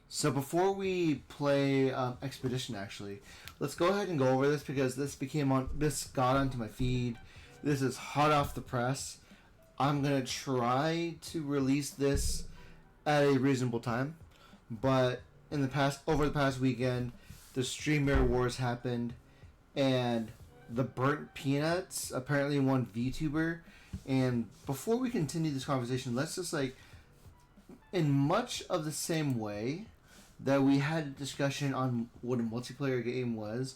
So before we play Expedition, actually, let's go ahead and go over this because this got onto my feed. This is hot off the press. I'm gonna try to release this at a reasonable time, but over the past weekend, the streamer wars happened, and the burnt peanuts apparently won Vtuber. And before we continue this conversation, let's just in much of the same way that we had a discussion on what a multiplayer game was.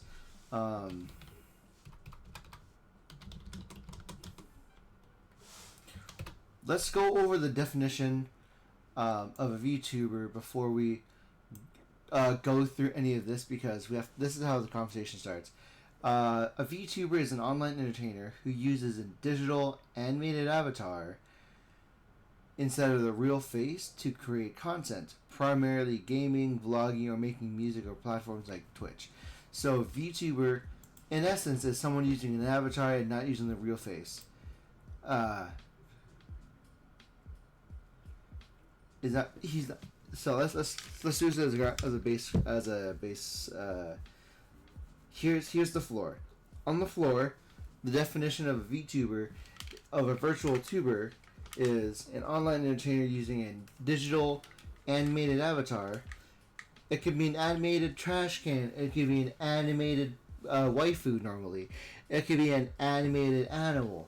Let's go over the definition of a VTuber before we go through any of this, because this is how the conversation starts. A VTuber is an online entertainer who uses a digital animated avatar instead of the real face to create content, primarily gaming, vlogging, or making music or platforms like Twitch. So VTuber, in essence, is someone using an avatar and not using the real face. Is that he's not, so let's do this as a base. Here's the floor. On the floor, the definition of a VTuber, of a virtual tuber, is an online entertainer using a digital animated avatar. It could be an animated trash can. It could be an animated waifu normally. It could be an animated animal.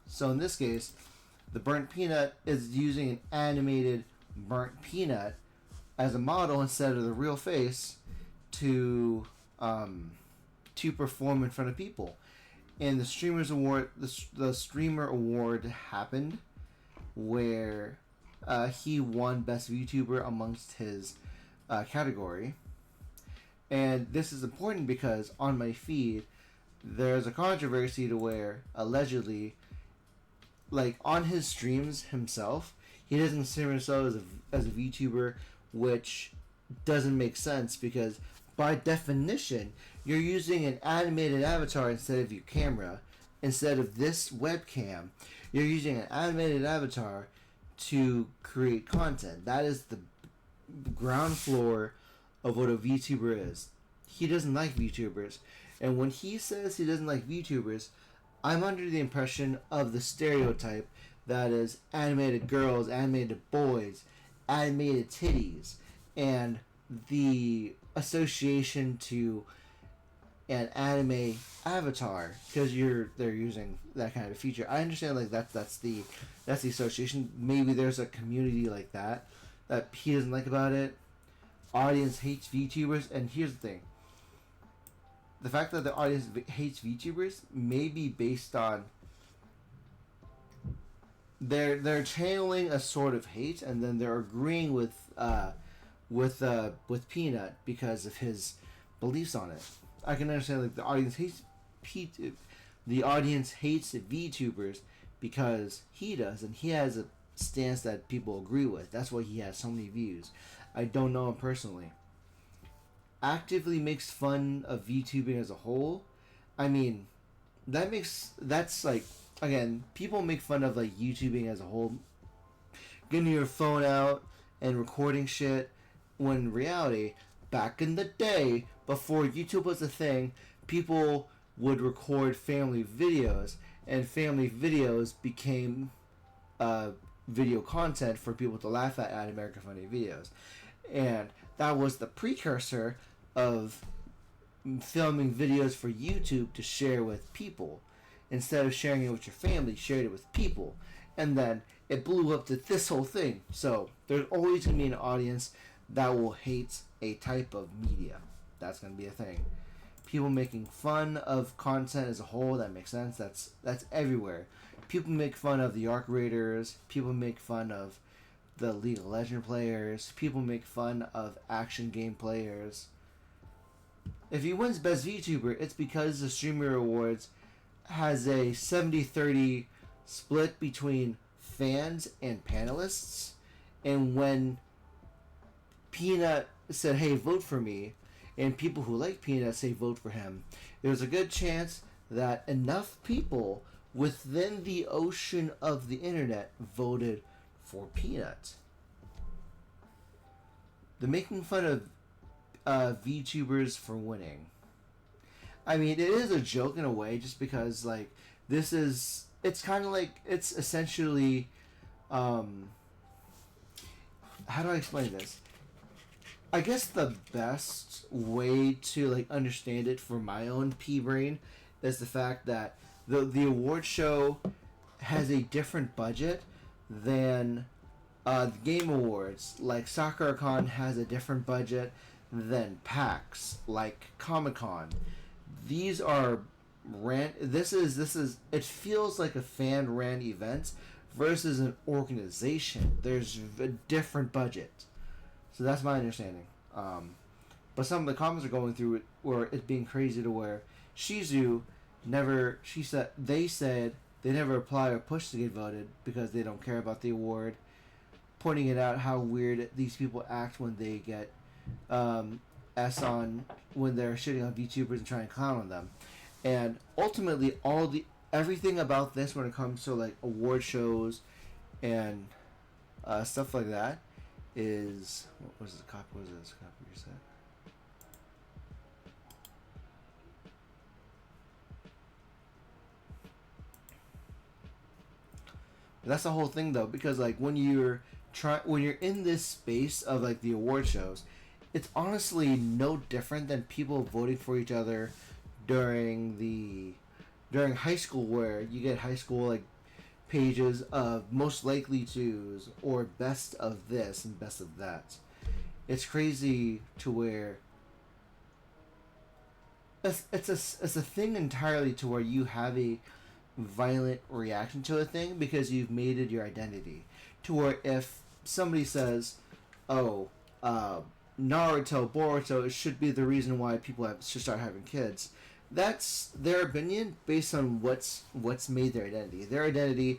So in this case, the burnt peanut is using an animated burnt peanut as a model instead of the real face to perform in front of people. And the streamers award, the streamer award happened where he won best VTuber amongst his category. And this is important because on my feed there's a controversy to where allegedly, on his streams himself, he doesn't consider himself as a VTuber, which doesn't make sense because by definition you're using an animated avatar instead of your camera, instead of this webcam. You're using an animated avatar to create content. That is the ground floor of what a VTuber is. He doesn't like VTubers, and when he says he doesn't like VTubers, I'm under the impression of the stereotype that is animated girls, animated boys, animated titties, and the association to an anime avatar because they're using that kind of feature. I understand that's the association. Maybe there's a community like that he doesn't like about it. Audience hates VTubers, and here's the thing. The fact that the audience hates VTubers may be based on they're channeling a sort of hate, and then they're agreeing with Peanut because of his beliefs on it. I can understand the audience hates VTubers because he does, and he has a stance that people agree with. That's why he has so many views. I don't know him personally. Actively makes fun of VTubing as a whole. I mean, again, people make fun of YouTubing as a whole, getting your phone out and recording shit, when in reality, back in the day, before YouTube was a thing, people would record family videos, and family videos became video content for people to laugh at American Funny Videos. And that was the precursor of filming videos for YouTube to share with people. Instead of sharing it with your family, shared it with people. And then it blew up to this whole thing. So there's always going to be an audience that will hate a type of media. That's going to be a thing. People making fun of content as a whole, that makes sense. That's everywhere. People make fun of the Arc Raiders. People make fun of the League of Legends players. People make fun of action game players. If he wins Best VTuber, it's because the Streamer Awards has a 70-30 split between fans and panelists. And when Peanut said, hey, vote for me, and people who like Peanut say vote for him, there's a good chance that enough people within the ocean of the internet voted for Peanut. the making fun of VTubers for winning. I mean, it is a joke in a way, just because like it's kind of like it's essentially, how do I explain this? I guess the best way to like understand it for my own pea brain is the fact that the award show has a different budget than the Game Awards. Like SakuraCon has a different budget than PAX, like Comic Con. These are This is it feels like a fan ran event versus an organization. There's a different budget, so that's my understanding. But some of the comments are going through it where it's being crazy to where Shizu never. They said they never apply or push to get voted because they don't care about the award, pointing it out how weird these people act when they get S on when they're shitting on VTubers and trying to clown on them. And ultimately, everything about this when it comes to like award shows and stuff like that is what was the copy? What was this copy you said? That's the whole thing though, because like when you're in this space of like the award shows, it's honestly no different than people voting for each other during high school, where you get high school like pages of most likely tos or best of this and best of that. It's crazy to where it's a thing entirely to where you have a violent reaction to a thing because you've made it your identity. To where if somebody says, "Oh, Naruto, Boruto should be the reason why people should start having kids," that's their opinion based on what's made their identity. Their identity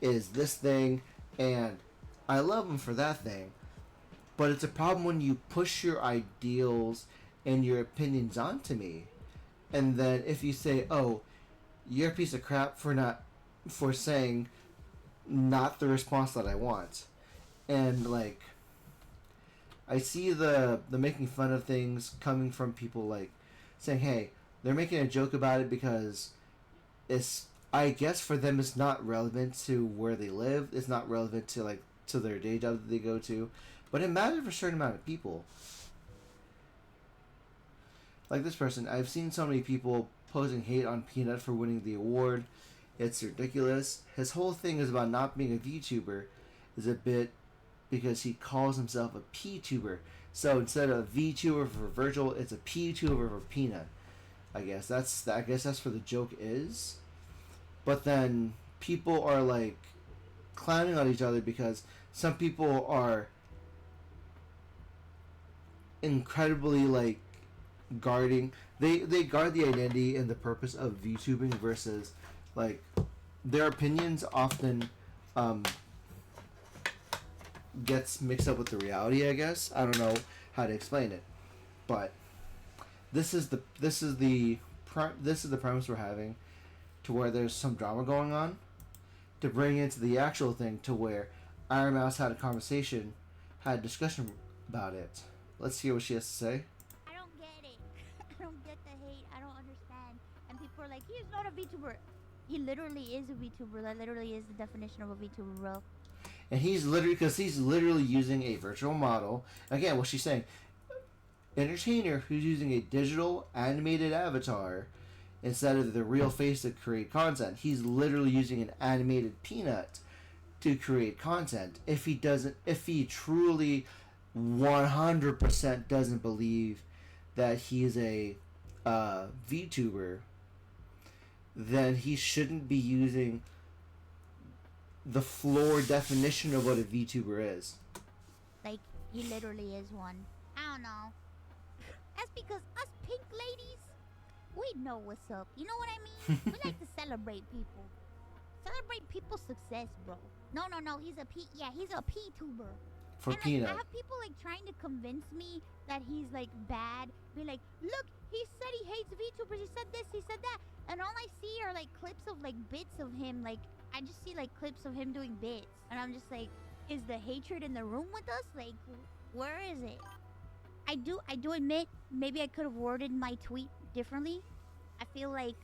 is this thing, and I love them for that thing. But it's a problem when you push your ideals and your opinions onto me, and then if you say, "Oh, you're a piece of crap for saying not the response that I want," and like I see the making fun of things coming from people like saying, "Hey, they're making a joke about it because it's, I guess for them it's not relevant to where they live. It's not relevant to like to their day job that they go to, but it matters for a certain amount of people." Like this person, I've seen so many people posing hate on Peanut for winning the award. It's ridiculous. His whole thing is about not being a VTuber is a bit because he calls himself a P-tuber. So instead of VTuber for Virgil, it's a P-tuber for Peanut. I guess that's where the joke is. But then people are like clowning on each other because some people are incredibly like guarding. They guard the identity and the purpose of VTubing versus like their opinions often gets mixed up with the reality, I guess. I don't know how to explain it, but this is the premise we're having, to where there's some drama going on, to bring into the actual thing, to where Iron Mouse had a discussion about it. Let's hear what she has to say. I don't get it. I don't get the hate. I don't understand. And people are like, he's not a VTuber. He literally is a VTuber. That literally is the definition of a VTuber, bro. And he's literally using a virtual model. Again, what she's saying, entertainer who's using a digital animated avatar instead of the real face to create content. He's literally using an animated Peanut to create content. If he truly 100% doesn't believe that he is a VTuber, then he shouldn't be using the floor definition of what a VTuber is. Like, he literally is one. I don't know. That's because us pink ladies, we know what's up. You know what I mean? We like to celebrate people. Celebrate people's success, bro. No. He's a P-tuber. For and Peanut. Like, I have people like trying to convince me that he's like bad. Be like, look, he said he hates VTubers. He said this, he said that. And all I see are like clips of like bits of him. Like, I just see like clips of him doing bits. And I'm just like, is the hatred in the room with us? Like, Where is it? I do admit maybe I could have worded my tweet differently. I feel like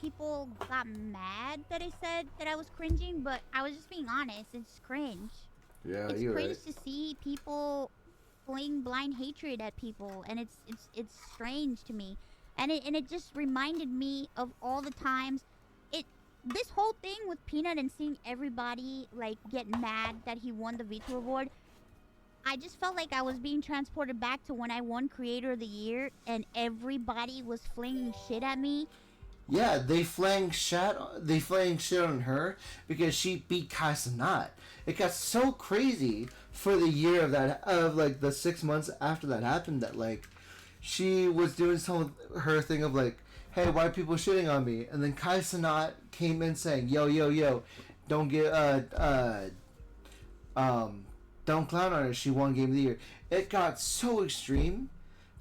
people got mad that I said that I was cringing, but I was just being honest. It's cringe. Yeah, It's you're cringe right. to see people fling blind hatred at people, and it's strange to me. And it just reminded me of all the times it this whole thing with Peanut and seeing everybody like get mad that he won the Vtubers award. I just felt like I was being transported back to when I won Creator of the Year and everybody was flinging shit at me. Yeah, they flang shit on her because she beat Kai Cenat. It got so crazy for the year of like the 6 months after that happened that like she was doing some of her thing of like, hey, why are people shitting on me? And then Kai Cenat came in saying, yo, yo, yo, don't get don't clown on her. She won Game of the Year. It got so extreme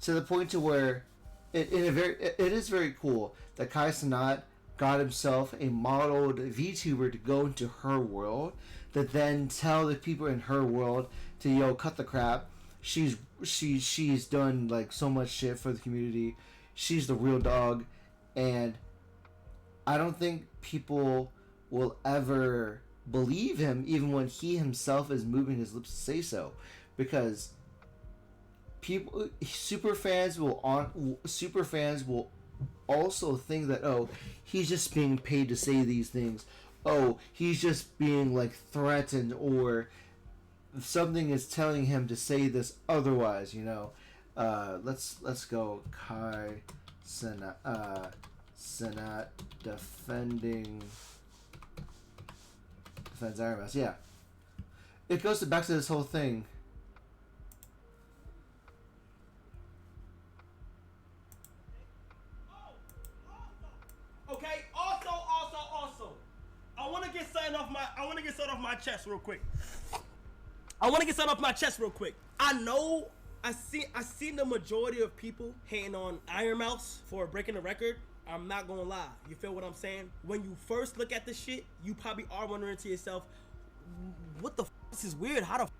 to the point to where it is very cool that Kai Cenat got himself a modeled VTuber to go into her world, that then tell the people in her world to cut the crap. She's done like so much shit for the community. She's the real dog, and I don't think people will ever believe him, even when he himself is moving his lips to say so, because super fans will also think that, oh, he's just being paid to say these things, oh, he's just being like threatened, or something is telling him to say this otherwise, let's go Kai Cenat defends Iron Mouse. Yeah, it goes back to this whole thing. Okay. Also. I want to get something off my chest real quick. I know I seen the majority of people hating on Iron Mouse for breaking the record. I'm not gonna lie. You feel what I'm saying? When you first look at this shit, you probably are wondering to yourself, what the f***? This is weird. How the f***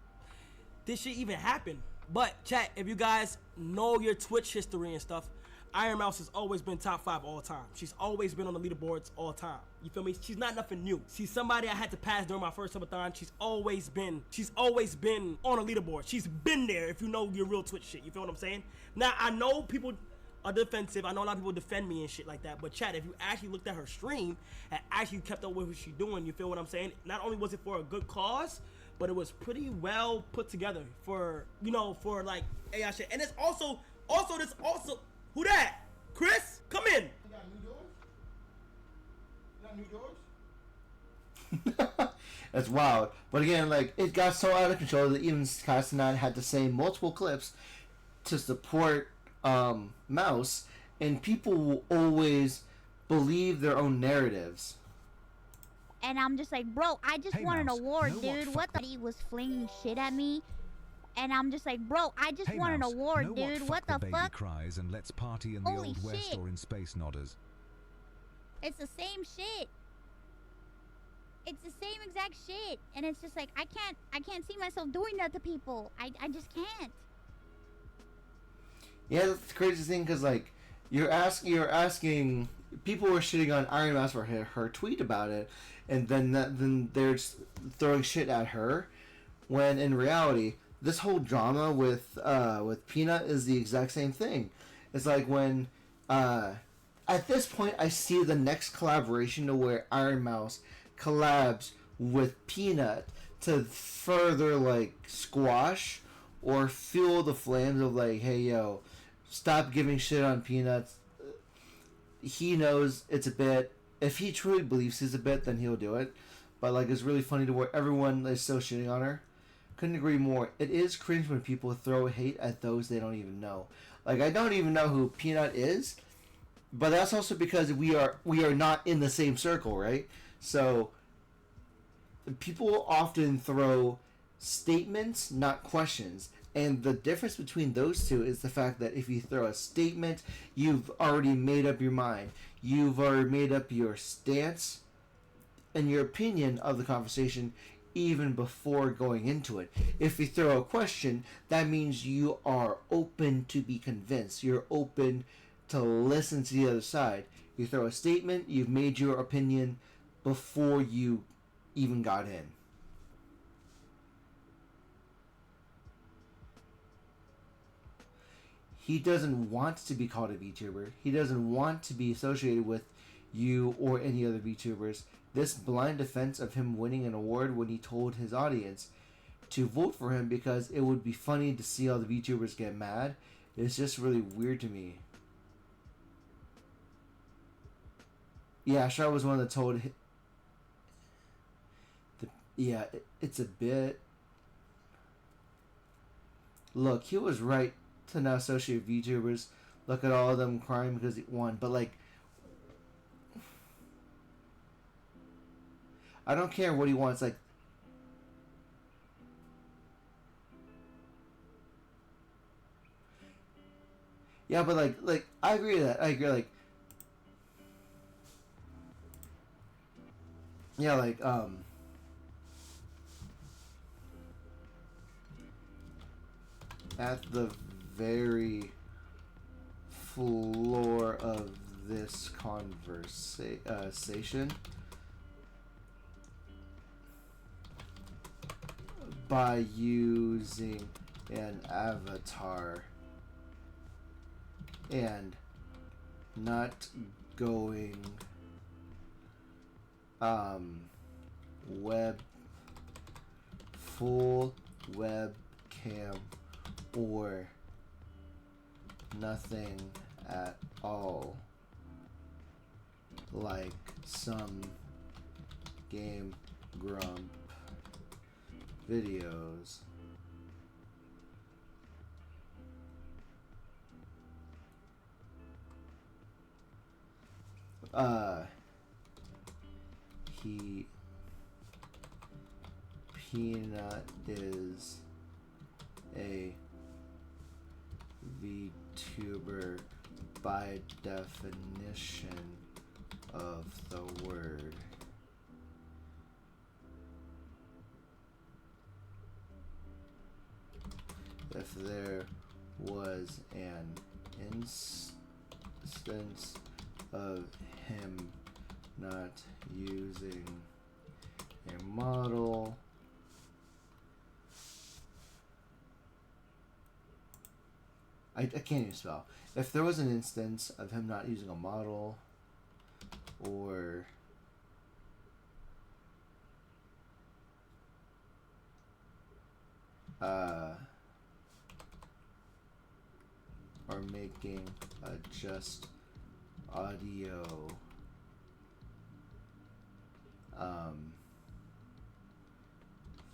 this shit even happen? But chat, if you guys know your Twitch history and stuff, Iron Mouse has always been top 5 all time. She's always been on the leaderboards all time. You feel me? She's not nothing new. She's somebody I had to pass during my first subathon. She's always been on a leaderboard. She's been there if you know your real Twitch shit. You feel what I'm saying? Now, I know people are defensive. I know a lot of people defend me and shit like that. But chat, if you actually looked at her stream and actually kept up with what she's doing, you feel what I'm saying? Not only was it for a good cause, but it was pretty well put together for like AI shit. And it's also who that? Chris? Come in. You got new doors? That's wild. But again, like, it got so out of control that even Kai Cenat had to say multiple clips to support Mouse, and people will always believe their own narratives. And I'm just like, bro, I just Hey, won an Mouse, award, know dude. What the? He was flinging shit at me. And I'm just like, bro, I just Hey, won an Mouse, award, know dude. What the baby fuck? cries and let's party in the Holy Old West shit. or in Space Nodders. It's the same shit. It's the same exact shit. And it's just like, I can't see myself doing that to people. I just can't. Yeah, that's the crazy thing, because like you're asking people were shitting on Iron Mouse for her tweet about it, and then they're just throwing shit at her, when in reality this whole drama with Peanut is the exact same thing. It's like when at this point I see the next collaboration to where Iron Mouse collabs with Peanut to further like squash or fuel the flames of like, hey yo, stop giving shit on Peanuts. He knows it's a bit. If he truly believes he's a bit, then he'll do it. But like, it's really funny to where everyone is so shitting on her. Couldn't agree more. It is cringe when people throw hate at those they don't even know. Like, I don't even know who Peanut is, but that's also because we are not in the same circle, right? So people often throw statements, not questions. And the difference between those two is the fact that if you throw a statement, you've already made up your mind. You've already made up your stance and your opinion of the conversation. even before going into it. If you throw a question, that means you are open to be convinced. You're open to listen to the other side. You throw a statement, you've made your opinion before you even got in. He doesn't want to be called a VTuber. He doesn't want to be associated with you or any other VTubers. This blind defense of him winning an award when he told his audience to vote for him because it would be funny to see all the VTubers get mad is just really weird to me. Yeah, Shaw was one that told... it's a bit... Look, he was right to not associate VTubers. Look at all of them crying because he won. But, like... I don't care what he wants. Like... Yeah, but, like... I agree with that. I agree, like... Yeah, like, at the very floor of this conversation, by using an avatar and not going full webcam or nothing at all, like some Game Grump videos. Peanut is a VTuber by definition of the word. If there was an instance of him not using a model, I can't even spell. If there was an instance of him not using a model or making a just audio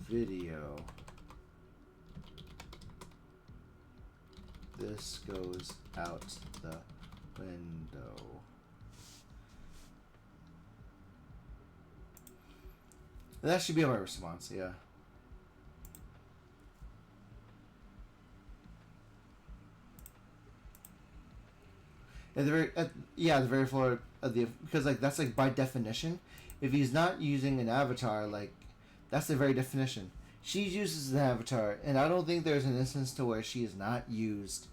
video, this goes out the window. That should be my response, yeah. At the very floor of the, because like that's like by definition, if he's not using an avatar, like that's the very definition. She uses an avatar, and I don't think there's an instance to where she has not used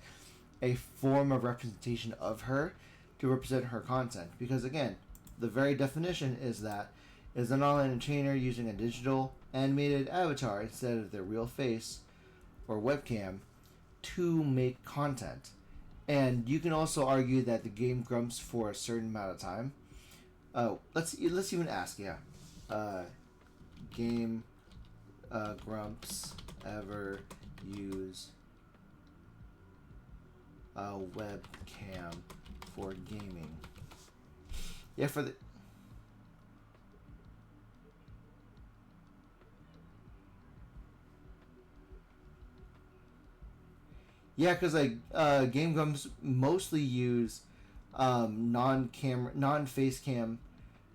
a form of representation of her to represent her content. Because again, the very definition is that is an online entertainer using a digital animated avatar instead of their real face or webcam to make content. And you can also argue that the game grumps for a certain amount of time. Let's even ask, yeah. Game grumps ever use a webcam for gaming? Yeah, for the... Yeah, because like Game Grumps mostly use non-face cam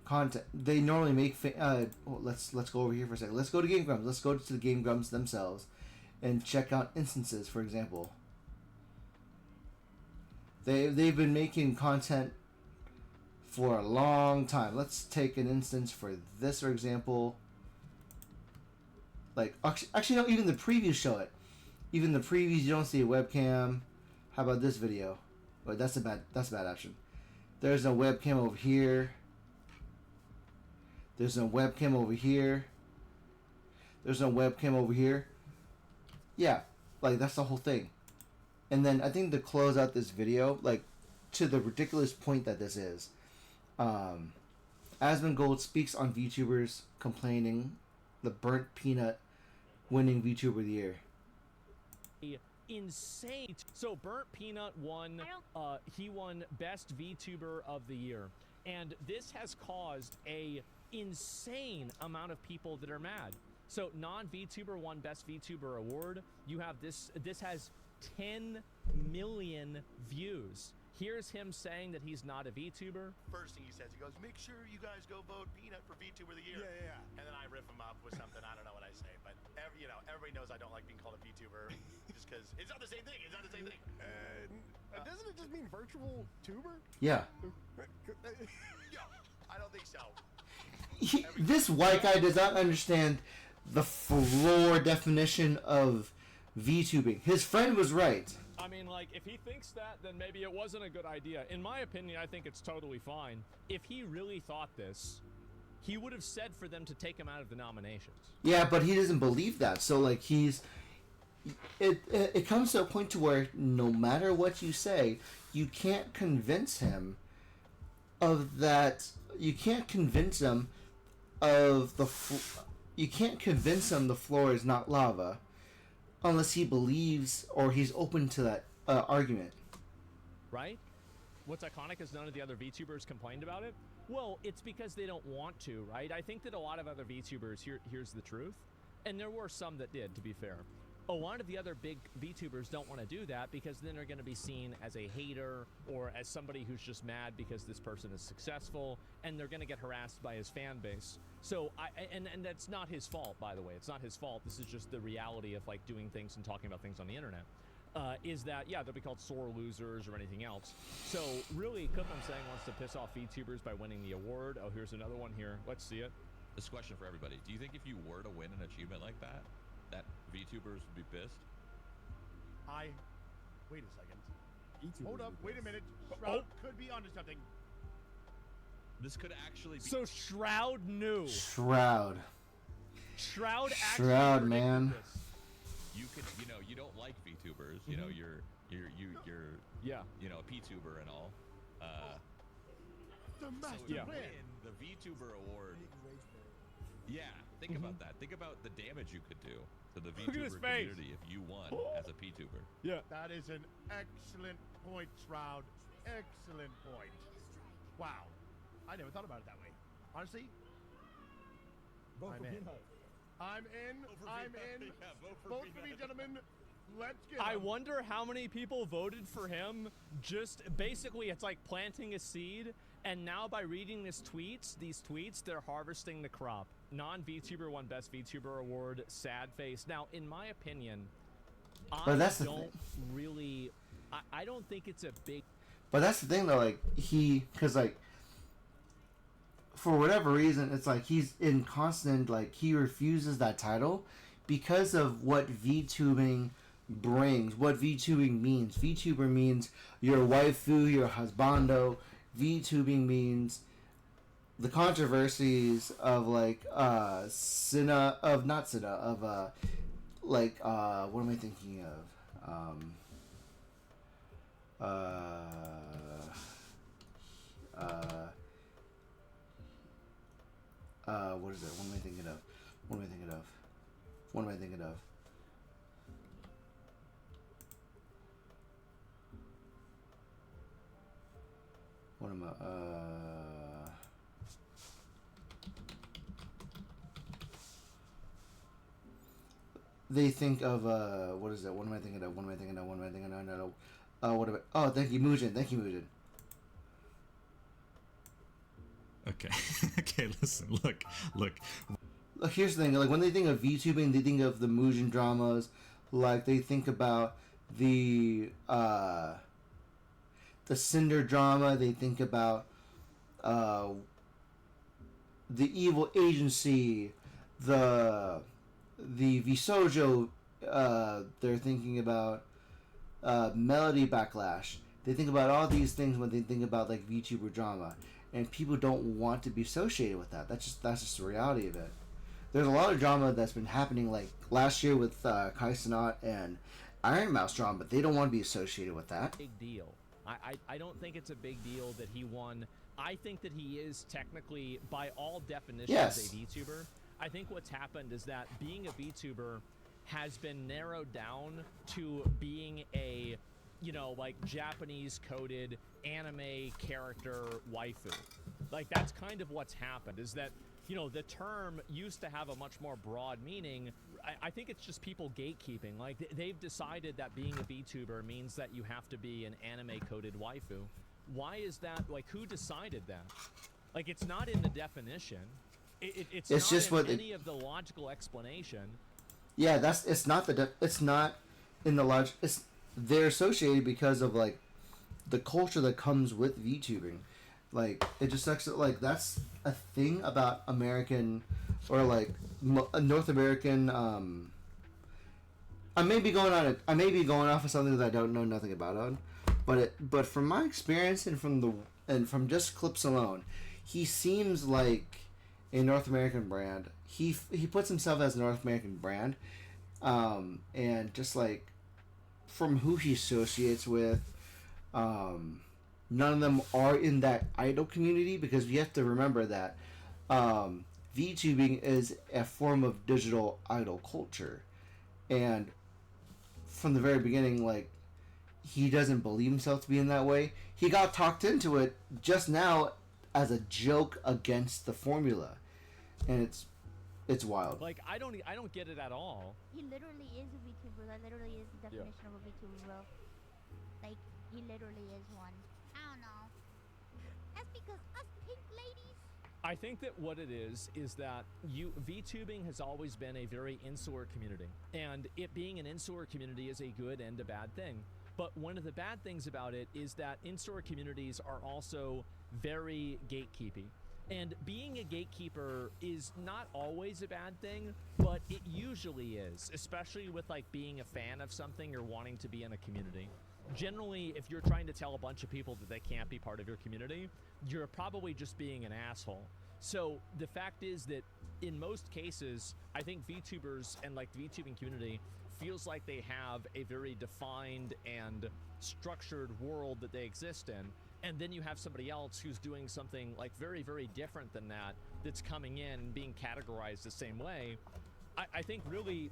content. They normally make let's go over here for a second. Let's go to Game Grumps. Let's go to the Game Grumps themselves and check out instances. For example, they've been making content for a long time. Let's take an instance for this, for example. Like, actually, no, even the previews show it. Even the previews, you don't see a webcam. How about this video? Wait, that's bad option. There's no webcam over here. There's no webcam over here. There's no webcam over here. Yeah, like, that's the whole thing. And then I think to close out this video, like, to the ridiculous point that this is, Asmongold speaks on VTubers complaining the burnt peanut winning VTuber of the year. Insane. So Burnt Peanut won, he won Best VTuber of the Year. And this has caused a insane amount of people that are mad. So non-VTuber won Best VTuber award. You have this has 10 million views. Here's him saying that he's not a VTuber. First thing he says, he goes, make sure you guys go vote Peanut for VTuber of the Year. Yeah. And then I rip him up with something, I don't know what I say, but everybody knows I don't like being called a VTuber just because it's not the same thing. It's not the same thing. Doesn't it just mean virtual tuber? Yeah. Yeah, I don't think so. This white guy does not understand the floor definition of VTubing. His friend was right. I mean, like, if he thinks that, then maybe it wasn't a good idea. In my opinion, I think it's totally fine. If he really thought this, he would have said for them to take him out of the nominations. Yeah, but he doesn't believe that. So, like, it comes to a point to where no matter what you say, you can't convince him of that. You can't convince him of you can't convince him the floor is not lava unless he believes or he's open to that argument. Right? What's iconic is none of the other VTubers complained about it. Well, it's because they don't want to, right? I think that a lot of other VTubers, here's the truth, and there were some that did, to be fair. A lot of the other big VTubers don't want to do that because then they're going to be seen as a hater or as somebody who's just mad because this person is successful, and they're going to get harassed by his fan base. So, and that's not his fault, by the way. It's not his fault. This is just the reality of, like, doing things and talking about things on the internet. Is that, yeah, they'll be called sore losers or anything else. So, really, Clip, I'm saying, wants to piss off VTubers by winning the award. Oh, here's another one here. Let's see it. This question for everybody. Do you think if you were to win an achievement like that VTubers would be pissed? Wait a second. Hold up, wait a minute. Shroud could be onto something. This could actually be... So Shroud knew. Shroud, actually man. this. You could, you don't like VTubers. You know, you're Yeah. A PTuber and all. The So master if you Yeah. plan. win the VTuber award. Yeah, think about that. Think about the damage you could do to the at his VTuber face. community if you won as a PTuber. Yeah. That is an excellent point, Shroud. Excellent point. Wow. I never thought about it that way. Honestly, I'm in. I'm in. Yeah, vote for Vote for me, Peanut. gentlemen. Let's get I him. wonder how many people voted for him. Just basically, it's like planting a seed, and now by reading these tweets, they're harvesting the crop. Non-VTuber won Best VTuber award. Sad face. Now, in my opinion, But that's the don't really. I don't think it's a big. But that's the thing, though. Like, because, like, for whatever reason, it's like he's in constant, like, he refuses that title because of what VTubing brings, what VTubing means. VTuber means your waifu, your husbando. VTubing means the controversies of, like, what am I thinking of? What is it? What am I thinking of? What am I thinking of? What am I thinking of? What am I, they think of, what is it? What am I thinking of? What am I thinking of? What am I thinking of? No. What about, oh, thank you, Muujin. Thank you, Muujin. Okay. Okay, listen, look. Look, here's the thing. Like, when they think of VTubing, they think of the Muujin dramas. Like, they think about the Cinder drama. They think about the Evil Agency, the the Visojo, they're thinking about melody backlash. They think about all these things when they think about like VTuber drama, and people don't want to be associated with that. That's just the reality of it. There's a lot of drama that's been happening, like last year with Kai Cenat and Iron Mouse drama, but they don't want to be associated with that. Big deal. I don't think it's a big deal that he won. I think that he is technically, by all definitions, Yes. a VTuber. I think what's happened is that being a VTuber has been narrowed down to being a, like Japanese coded anime character waifu. Like that's kind of what's happened, is that, the term used to have a much more broad meaning. I think it's just people gatekeeping. Like they've decided that being a VTuber means that you have to be an anime coded waifu. Why is that? Like who decided that? Like it's not in the definition. It's not just in what any of the logical explanation. Yeah, it's not in the large. They're associated because of like the culture that comes with VTubing. Like it just sucks that like that's a thing about American or like North American. I may be going off of something that I don't know nothing about but from my experience and from just clips alone, he seems like a North American brand. He puts himself as a North American brand, and just like from who he associates with, none of them are in that idol community, because we have to remember that VTubing is a form of digital idol culture, and from the very beginning, like he doesn't believe himself to be in that way. He got talked into it just now as a joke against the formula, and it's wild. Like I don't get it at all. He literally is a VTuber. That literally is the definition of a VTuber, bro. Like, he literally is one. I don't know. That's because us pink ladies. I think that what it is that VTubing has always been a very insular community, and it being an insular community is a good and a bad thing. But one of the bad things about it is that insular communities are also very gatekeepy. And being a gatekeeper is not always a bad thing, but it usually is, especially with like being a fan of something or wanting to be in a community. Generally, if you're trying to tell a bunch of people that they can't be part of your community, you're probably just being an asshole. So the fact is that in most cases, I think VTubers and like the VTubing community feels like they have a very defined and structured world that they exist in. And then you have somebody else who's doing something like very, very different than that, that's coming in and being categorized the same way. I think really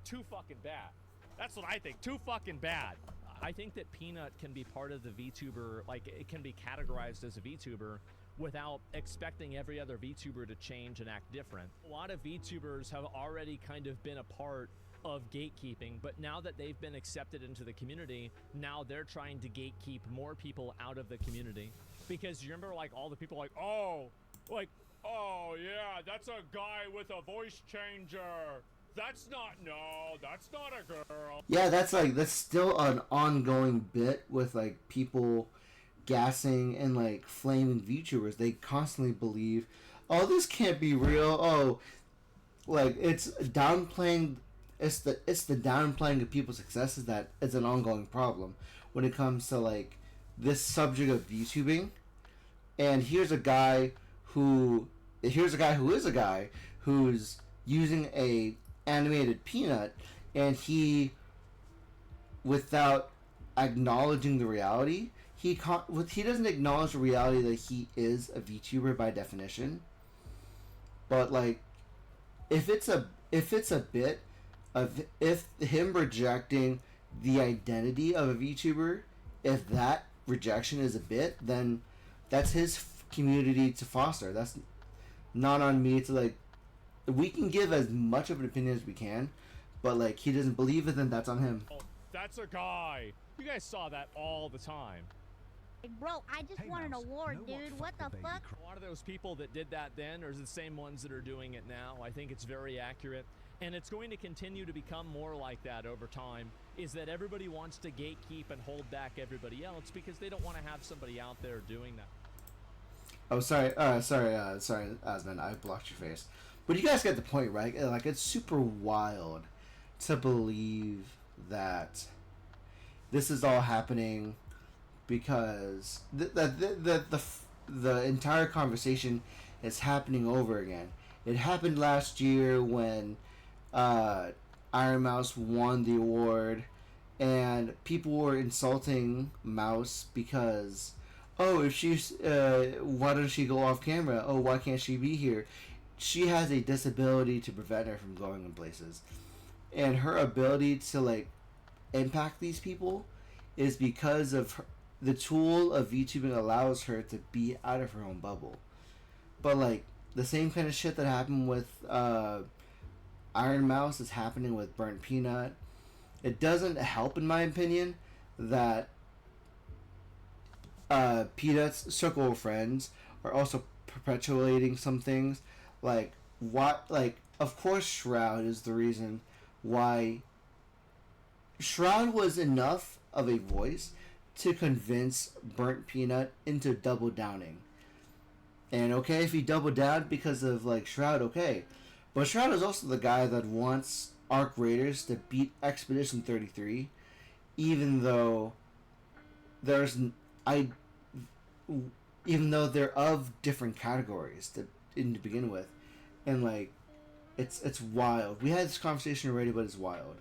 too fucking bad. That's what I think, too fucking bad. I think that Peanut can be part of the VTuber, like it can be categorized as a VTuber without expecting every other VTuber to change and act different. A lot of VTubers have already kind of been a part of gatekeeping, but now that they've been accepted into the community, now they're trying to gatekeep more people out of the community. Because you remember like all the people like, oh yeah, that's a guy with a voice changer. That's not a girl. Yeah, that's still an ongoing bit with like people gassing and like flaming VTubers. They constantly believe, oh, this can't be real. Oh, like it's downplaying. It's the downplaying of people's successes that is an ongoing problem when it comes to like this subject of VTubing. And here's a guy who's using a animated peanut, and he, without acknowledging the reality, he doesn't acknowledge the reality that he is a VTuber by definition. But like, if it's a bit of, if him rejecting the identity of a VTuber, if that rejection is a bit, then that's his community to foster. That's not on me to like. We can give as much of an opinion as we can, but like he doesn't believe it, then that's on him. Oh, that's a guy. You guys saw that all the time. Like, bro, I just won an award, dude. What the fuck? A lot of those people that did that then are the same ones that are doing it now. I think it's very accurate. And it's going to continue to become more like that over time, is that everybody wants to gatekeep and hold back everybody else because they don't want to have somebody out there doing that. Oh, sorry, Asman, I blocked your face. But you guys get the point, right? Like, it's super wild to believe that this is all happening because the entire conversation is happening over again. It happened last year when Iron Mouse won the award, and people were insulting Mouse because, oh, if she's, why doesn't she go off camera? Oh, why can't she be here? She has a disability to prevent her from going in places, and her ability to like impact these people is because of her, the tool of VTubing allows her to be out of her own bubble. But like the same kind of shit that happened with Iron Mouse is happening with Burnt Peanut. It doesn't help, in my opinion, that Peanut's circle of friends are also perpetuating some things. Like, what? Like, of course, Shroud is the reason why. Shroud was enough of a voice to convince Burnt Peanut into double downing. And okay, if he doubled down because of like Shroud, okay. But Shroud is also the guy that wants Arc Raiders to beat Expedition 33, even though even though they're of different categories to begin with, and like it's wild. We had this conversation already, but it's wild.